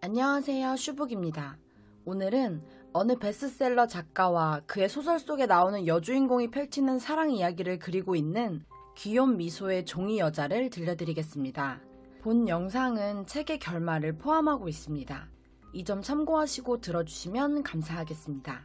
안녕하세요, 슈북입니다. 오늘은 어느 베스트셀러 작가와 그의 소설 속에 나오는 여주인공이 펼치는 사랑 이야기를 그리고 있는 귀여운 미소의 종이 여자를 들려드리겠습니다. 본 영상은 책의 결말을 포함하고 있습니다. 이 점 참고하시고 들어주시면 감사하겠습니다.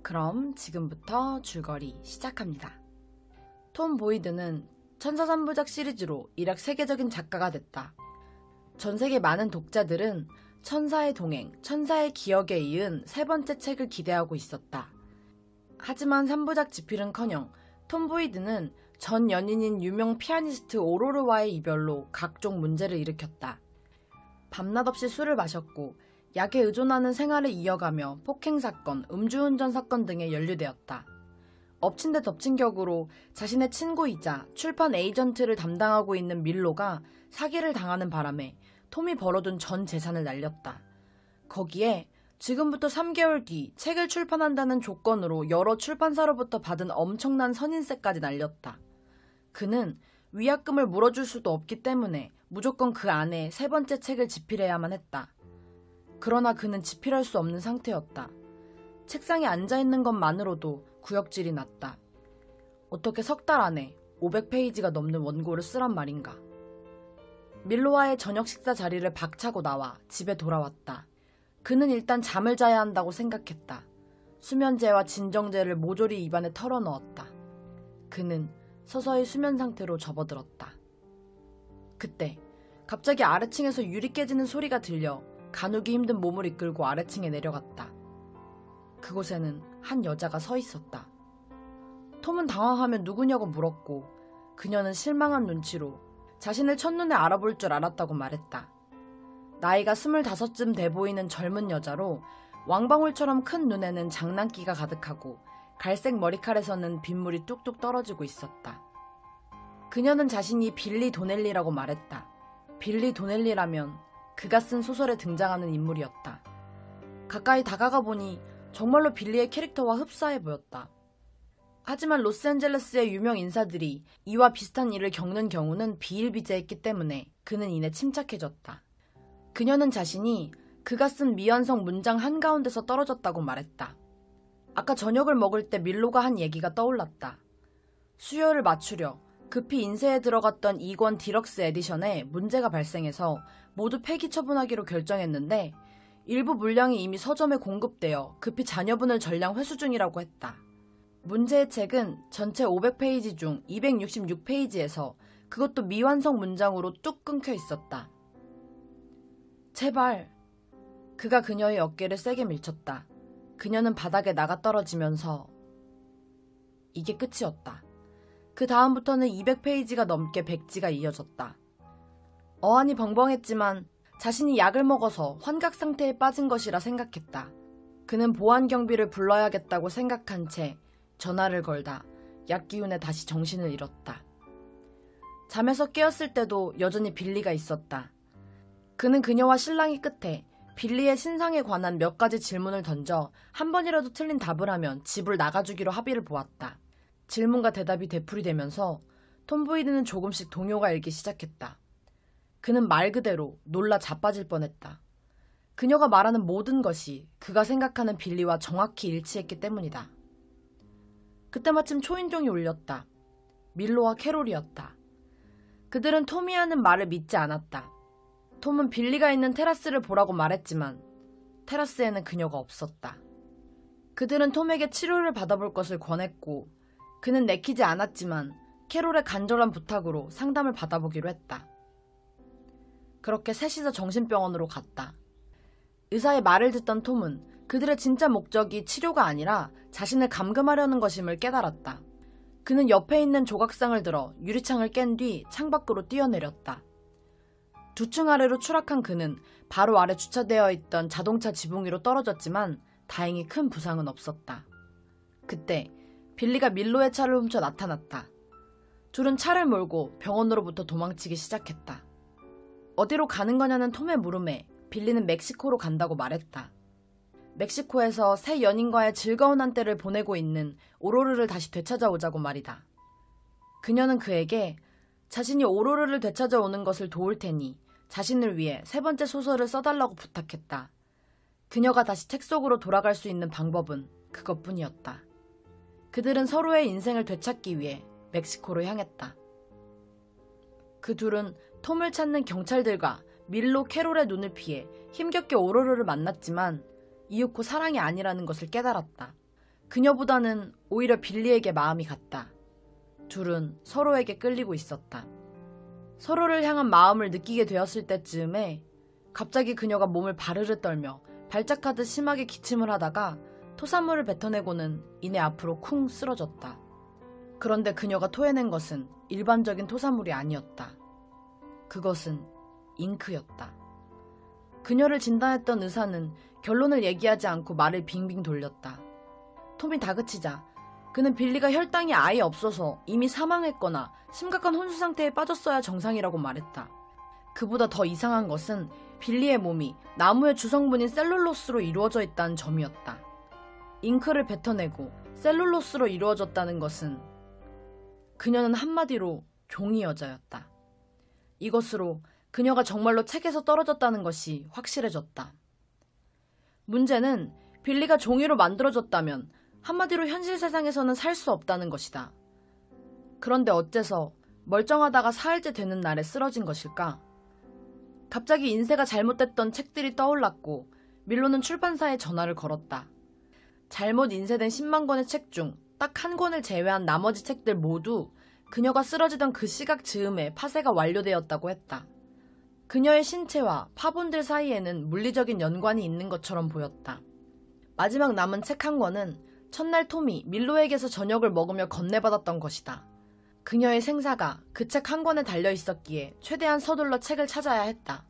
그럼 지금부터 줄거리 시작합니다. 톰 보이드는 천사삼부작 시리즈로 일약 세계적인 작가가 됐다. 전 세계 많은 독자들은 천사의 동행, 천사의 기억에 이은 세 번째 책을 기대하고 있었다. 하지만 3부작 집필은커녕 톰 보이드는 전 연인인 유명 피아니스트 오로르와의 이별로 각종 문제를 일으켰다. 밤낮 없이 술을 마셨고 약에 의존하는 생활을 이어가며 폭행사건, 음주운전 사건 등에 연루되었다. 엎친 데 덮친 격으로 자신의 친구이자 출판 에이전트를 담당하고 있는 밀로가 사기를 당하는 바람에 톰이 벌어둔 전 재산을 날렸다. 거기에 지금부터 3개월 뒤 책을 출판한다는 조건으로 여러 출판사로부터 받은 엄청난 선인세까지 날렸다. 그는 위약금을 물어줄 수도 없기 때문에 무조건 그 안에 세 번째 책을 집필해야만 했다. 그러나 그는 집필할 수 없는 상태였다. 책상에 앉아있는 것만으로도 구역질이 났다. 어떻게 석 달 안에 500페이지가 넘는 원고를 쓰란 말인가. 밀로와의 저녁 식사 자리를 박차고 나와 집에 돌아왔다. 그는 일단 잠을 자야 한다고 생각했다. 수면제와 진정제를 모조리 입안에 털어넣었다. 그는 서서히 수면 상태로 접어들었다. 그때 갑자기 아래층에서 유리 깨지는 소리가 들려 가누기 힘든 몸을 이끌고 아래층에 내려갔다. 그곳에는 한 여자가 서 있었다. 톰은 당황하며 누구냐고 물었고 그녀는 실망한 눈치로 자신을 첫눈에 알아볼 줄 알았다고 말했다. 나이가 25쯤 돼 보이는 젊은 여자로 왕방울처럼 큰 눈에는 장난기가 가득하고 갈색 머리칼에서는 빗물이 뚝뚝 떨어지고 있었다. 그녀는 자신이 빌리 도넬리라고 말했다. 빌리 도넬리라면 그가 쓴 소설에 등장하는 인물이었다. 가까이 다가가 보니 정말로 빌리의 캐릭터와 흡사해 보였다. 하지만 로스앤젤레스의 유명 인사들이 이와 비슷한 일을 겪는 경우는 비일비재했기 때문에 그는 이내 침착해졌다. 그녀는 자신이 그가 쓴 미완성 문장 한가운데서 떨어졌다고 말했다. 아까 저녁을 먹을 때 밀로가 한 얘기가 떠올랐다. 수요를 맞추려 급히 인쇄에 들어갔던 2권 디럭스 에디션에 문제가 발생해서 모두 폐기 처분하기로 결정했는데 일부 물량이 이미 서점에 공급되어 급히 잔여분을 전량 회수 중이라고 했다. 문제의 책은 전체 500페이지 중 266페이지에서 그것도 미완성 문장으로 뚝 끊겨 있었다. 제발. 그가 그녀의 어깨를 세게 밀쳤다. 그녀는 바닥에 나가 떨어지면서 이게 끝이었다. 그 다음부터는 200페이지가 넘게 백지가 이어졌다. 어안이 벙벙했지만 자신이 약을 먹어서 환각 상태에 빠진 것이라 생각했다. 그는 보안 경비를 불러야겠다고 생각한 채 전화를 걸다 약 기운에 다시 정신을 잃었다. 잠에서 깨었을 때도 여전히 빌리가 있었다. 그는 그녀와 실랑이 끝에 빌리의 신상에 관한 몇 가지 질문을 던져 한 번이라도 틀린 답을 하면 집을 나가주기로 합의를 보았다. 질문과 대답이 되풀이되면서 톰 보이드는 조금씩 동요가 일기 시작했다. 그는 말 그대로 놀라 자빠질 뻔했다. 그녀가 말하는 모든 것이 그가 생각하는 빌리와 정확히 일치했기 때문이다. 그때 마침 초인종이 울렸다. 밀로와 캐롤이었다. 그들은 톰이 하는 말을 믿지 않았다. 톰은 빌리가 있는 테라스를 보라고 말했지만 테라스에는 그녀가 없었다. 그들은 톰에게 치료를 받아볼 것을 권했고 그는 내키지 않았지만 캐롤의 간절한 부탁으로 상담을 받아보기로 했다. 그렇게 셋이서 정신병원으로 갔다. 의사의 말을 듣던 톰은 그들의 진짜 목적이 치료가 아니라 자신을 감금하려는 것임을 깨달았다. 그는 옆에 있는 조각상을 들어 유리창을 깬 뒤 창밖으로 뛰어내렸다. 2층 아래로 추락한 그는 바로 아래 주차되어 있던 자동차 지붕 위로 떨어졌지만 다행히 큰 부상은 없었다. 그때 빌리가 밀로의 차를 훔쳐 나타났다. 둘은 차를 몰고 병원으로부터 도망치기 시작했다. 어디로 가는 거냐는 톰의 물음에 빌리는 멕시코로 간다고 말했다. 멕시코에서 새 연인과의 즐거운 한때를 보내고 있는 오로르를 다시 되찾아오자고 말이다. 그녀는 그에게 자신이 오로르를 되찾아오는 것을 도울 테니 자신을 위해 세 번째 소설을 써달라고 부탁했다. 그녀가 다시 책 속으로 돌아갈 수 있는 방법은 그것뿐이었다. 그들은 서로의 인생을 되찾기 위해 멕시코로 향했다. 그 둘은 톰을 찾는 경찰들과 밀로 캐롤의 눈을 피해 힘겹게 오로로를 만났지만 이윽고 사랑이 아니라는 것을 깨달았다. 그녀보다는 오히려 빌리에게 마음이 갔다. 둘은 서로에게 끌리고 있었다. 서로를 향한 마음을 느끼게 되었을 때쯤에 갑자기 그녀가 몸을 바르르 떨며 발작하듯 심하게 기침을 하다가 토사물을 뱉어내고는 이내 앞으로 쿵 쓰러졌다. 그런데 그녀가 토해낸 것은 일반적인 토사물이 아니었다. 그것은 잉크였다. 그녀를 진단했던 의사는 결론을 얘기하지 않고 말을 빙빙 돌렸다. 톰이 다그치자 그는 빌리가 혈당이 아예 없어서 이미 사망했거나 심각한 혼수 상태에 빠졌어야 정상이라고 말했다. 그보다 더 이상한 것은 빌리의 몸이 나무의 주성분인 셀룰로스로 이루어져 있다는 점이었다. 잉크를 뱉어내고 셀룰로스로 이루어졌다는 것은 그녀는 한마디로 종이 여자였다. 이것으로 그녀가 정말로 책에서 떨어졌다는 것이 확실해졌다. 문제는 빌리가 종이로 만들어졌다면 한마디로 현실 세상에서는 살 수 없다는 것이다. 그런데 어째서 멀쩡하다가 사흘째 되는 날에 쓰러진 것일까? 갑자기 인쇄가 잘못됐던 책들이 떠올랐고 밀로는 출판사에 전화를 걸었다. 잘못 인쇄된 10만 권의 책 중 딱 한 권을 제외한 나머지 책들 모두 그녀가 쓰러지던 그 시각 즈음에 파쇄가 완료되었다고 했다. 그녀의 신체와 파본들 사이에는 물리적인 연관이 있는 것처럼 보였다. 마지막 남은 책 한 권은 첫날 톰이 밀로에게서 저녁을 먹으며 건네받았던 것이다. 그녀의 생사가 그 책 한 권에 달려 있었기에 최대한 서둘러 책을 찾아야 했다.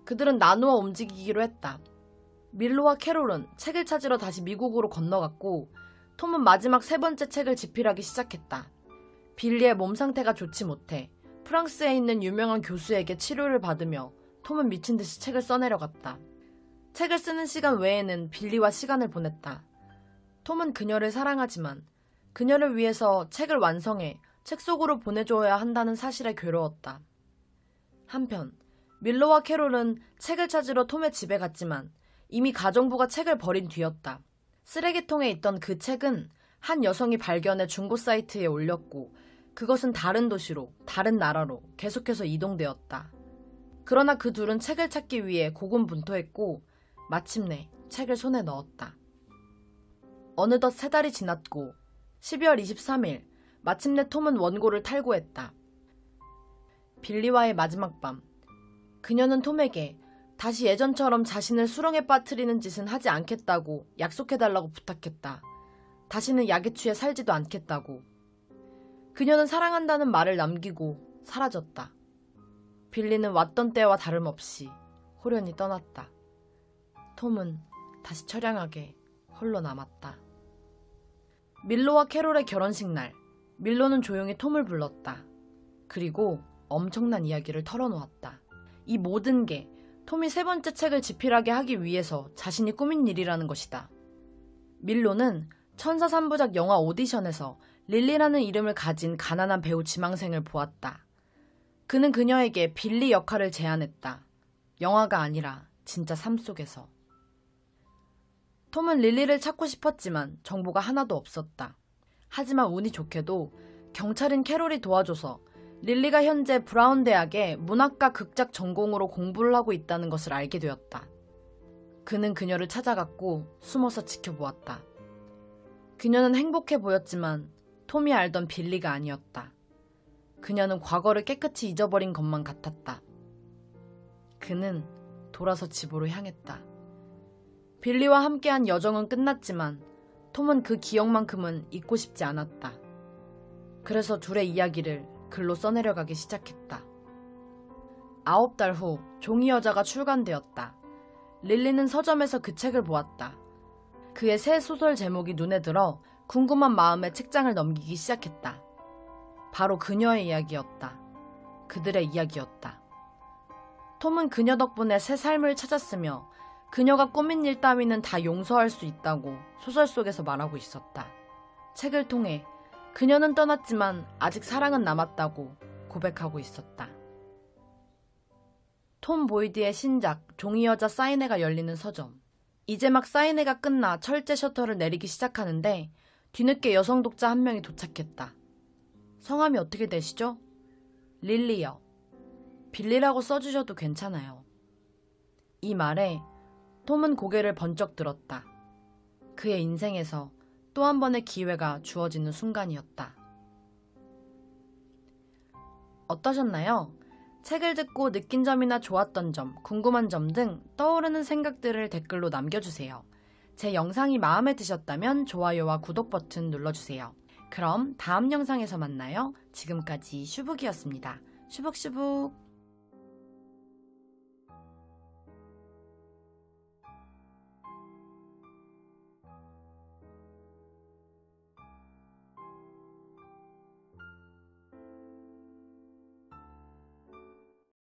그들은 나누어 움직이기로 했다. 밀로와 캐롤은 책을 찾으러 다시 미국으로 건너갔고 톰은 마지막 세 번째 책을 집필하기 시작했다. 빌리의 몸 상태가 좋지 못해 프랑스에 있는 유명한 교수에게 치료를 받으며 톰은 미친 듯이 책을 써내려갔다. 책을 쓰는 시간 외에는 빌리와 시간을 보냈다. 톰은 그녀를 사랑하지만 그녀를 위해서 책을 완성해 책 속으로 보내줘야 한다는 사실에 괴로웠다. 한편 밀로와 캐롤은 책을 찾으러 톰의 집에 갔지만 이미 가정부가 책을 버린 뒤였다. 쓰레기통에 있던 그 책은 한 여성이 발견해 중고 사이트에 올렸고 그것은 다른 도시로, 다른 나라로 계속해서 이동되었다. 그러나 그 둘은 책을 찾기 위해 고군분투했고 마침내 책을 손에 넣었다. 어느덧 3달이 지났고 12월 23일 마침내 톰은 원고를 탈고했다. 빌리와의 마지막 밤, 그녀는 톰에게 다시 예전처럼 자신을 수렁에 빠뜨리는 짓은 하지 않겠다고 약속해달라고 부탁했다. 다시는 약에 취해 살지도 않겠다고. 그녀는 사랑한다는 말을 남기고 사라졌다. 빌리는 왔던 때와 다름없이 호련히 떠났다. 톰은 다시 처량하게 홀로 남았다. 밀로와 캐롤의 결혼식 날, 밀로는 조용히 톰을 불렀다. 그리고 엄청난 이야기를 털어놓았다. 이 모든 게 톰이 세 번째 책을 집필하게 하기 위해서 자신이 꾸민 일이라는 것이다. 밀로는 천사 3부작 영화 오디션에서 릴리라는 이름을 가진 가난한 배우 지망생을 보았다. 그는 그녀에게 빌리 역할을 제안했다. 영화가 아니라 진짜 삶 속에서. 톰은 릴리를 찾고 싶었지만 정보가 하나도 없었다. 하지만 운이 좋게도 경찰인 캐롤이 도와줘서 릴리가 현재 브라운 대학의 문학과 극작 전공으로 공부를 하고 있다는 것을 알게 되었다. 그는 그녀를 찾아갔고 숨어서 지켜보았다. 그녀는 행복해 보였지만 톰이 알던 빌리가 아니었다. 그녀는 과거를 깨끗이 잊어버린 것만 같았다. 그는 돌아서 집으로 향했다. 빌리와 함께한 여정은 끝났지만 톰은 그 기억만큼은 잊고 싶지 않았다. 그래서 둘의 이야기를 글로 써내려가기 시작했다. 9달 후 종이 여자가 출간되었다. 릴리는 서점에서 그 책을 보았다. 그의 새 소설 제목이 눈에 들어 궁금한 마음에 책장을 넘기기 시작했다. 바로 그녀의 이야기였다. 그들의 이야기였다. 톰은 그녀 덕분에 새 삶을 찾았으며 그녀가 꾸민 일 따위는 다 용서할 수 있다고 소설 속에서 말하고 있었다. 책을 통해 그녀는 떠났지만 아직 사랑은 남았다고 고백하고 있었다. 톰 보이드의 신작 종이여자 사인회가 열리는 서점. 이제 막 사인회가 끝나 철제 셔터를 내리기 시작하는데 뒤늦게 여성 독자 한 명이 도착했다. 성함이 어떻게 되시죠? 릴리요. 빌리라고 써주셔도 괜찮아요. 이 말에 톰은 고개를 번쩍 들었다. 그의 인생에서 또 한 번의 기회가 주어지는 순간이었다. 어떠셨나요? 책을 듣고 느낀 점이나 좋았던 점, 궁금한 점 등 떠오르는 생각들을 댓글로 남겨주세요. 제 영상이 마음에 드셨다면 좋아요와 구독 버튼 눌러주세요. 그럼 다음 영상에서 만나요. 지금까지 슈북이었습니다. 슈북슈북.